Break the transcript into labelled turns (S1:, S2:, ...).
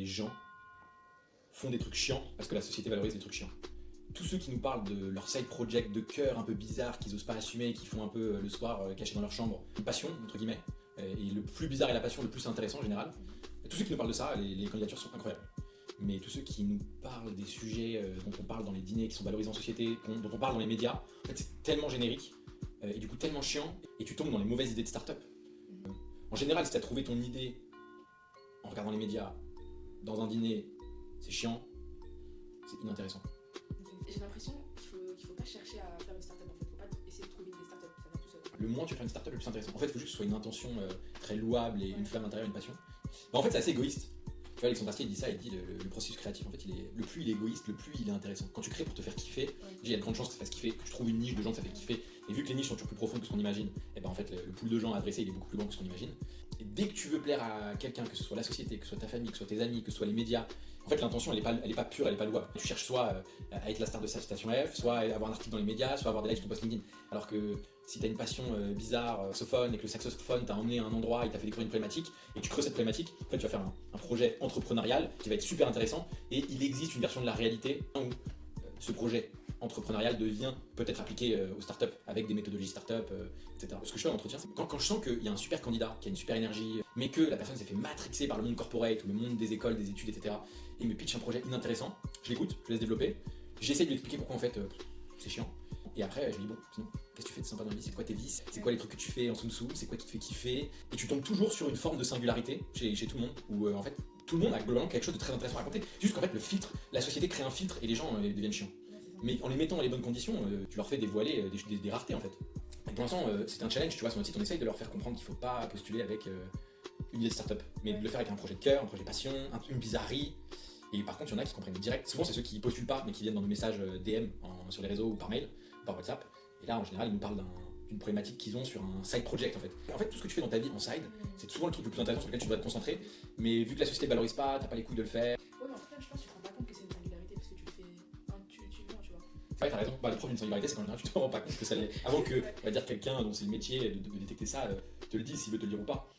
S1: les gens font des trucs chiants parce que la société valorise les trucs chiants. Tous ceux qui nous parlent de leur side project de cœur un peu bizarre, qu'ils osent pas assumer, qui font un peu le soir cachés dans leur chambre, une passion, entre guillemets, et le plus bizarre est la passion, le plus intéressant en général. Tous ceux qui nous parlent de ça, les candidatures sont incroyables. Mais tous ceux qui nous parlent des sujets dont on parle dans les dîners, qui sont valorisés en société, dont on parle dans les médias, en fait c'est tellement générique, et du coup tellement chiant, et tu tombes dans les mauvaises idées de start-up. En général, si tu as trouvé ton idée en regardant les médias, dans un dîner, c'est chiant, c'est inintéressant.
S2: J'ai l'impression qu'il faut pas chercher à faire une start-up en fait, faut pas essayer de trouver des start-up, ça vient tout seul.
S1: Le moins tu fais une start-up, le plus intéressant. En fait, il faut juste que ce soit une intention très louable et une flamme intérieure, une passion. Mais en fait, c'est assez égoïste. Tu vois, Alexandre Astier, il dit ça, il dit le processus créatif, en fait, le plus il est égoïste, le plus il est intéressant. Quand tu crées pour te faire kiffer, il y a de grandes chances que ça fasse kiffer, que tu trouves une niche de gens que ça fait kiffer. Et vu que les niches sont toujours plus profondes que ce qu'on imagine, et ben en fait, le pool de gens à adresser, il est beaucoup plus grand que ce qu'on imagine. Et dès que tu veux plaire à quelqu'un, que ce soit la société, que ce soit ta famille, que ce soit tes amis, que ce soit les médias, en fait, l'intention, elle est pas pure, elle est pas louable. Tu cherches soit à être la star de sa station F, soit à avoir un article dans les médias, soit à avoir des likes sur ton post LinkedIn. Alors que si t'as une passion bizarre, saxophone, et que le saxophone t'a emmené à un endroit, il t'a fait découvrir une problématique, et que tu creuses cette problématique, en fait, tu vas faire un projet entrepreneurial qui va être super intéressant, et il existe une version de la réalité où ce projet entrepreneurial devient peut-être appliqué aux startups avec des méthodologies startup, etc. Ce que je fais en entretien, c'est quand je sens qu'il y a un super candidat qui a une super énergie, mais que la personne s'est fait matrixer par le monde corporate, le monde des écoles, des études, etc. et me pitch un projet inintéressant, je l'écoute, je laisse développer, j'essaie de lui expliquer pourquoi en fait c'est chiant. Et après, je lui dis bon, sinon, qu'est-ce que tu fais de sympa dans la vie? C'est quoi tes vices? C'est quoi les trucs que tu fais en soum-soum? C'est quoi qui te fait kiffer? Et tu tombes toujours sur une forme de singularité chez tout le monde, où en fait, tout le monde a globalement quelque chose de très intéressant à raconter. C'est juste qu'en fait, le filtre, la société crée un filtre et les gens deviennent chiants. Mais en les mettant dans les bonnes conditions, tu leur fais dévoiler des raretés en fait. Et pour l'instant, c'est un challenge, tu vois, sur notre site, on essaye de leur faire comprendre qu'il ne faut pas postuler avec une idée de start-up, mais de le faire avec un projet de cœur, un projet passion, une bizarrerie. Et par contre, il y en a qui comprennent direct. Souvent, c'est ceux qui postulent pas, mais qui viennent dans nos messages DM sur les réseaux ou par mail, ou par WhatsApp. Et là, en général, ils nous parlent d'une problématique qu'ils ont sur un side project en fait. En fait, tout ce que tu fais dans ta vie en side, c'est souvent le truc le plus intéressant sur lequel tu devrais te concentrer. Mais vu que la société ne valorise pas, t'as pas les couilles de le faire.
S2: Ouais, mais en fait, je pense que tu te rends pas compte que c'est une singularité parce que tu le fais intuitivement, tu vois.
S1: Ouais, t'as raison. Le problème d'une singularité, c'est qu'en général, tu te rends pas compte que ça l'est. Avant que, on va dire, quelqu'un dont c'est le métier de détecter ça, te le dise s'il veut te le dire ou pas.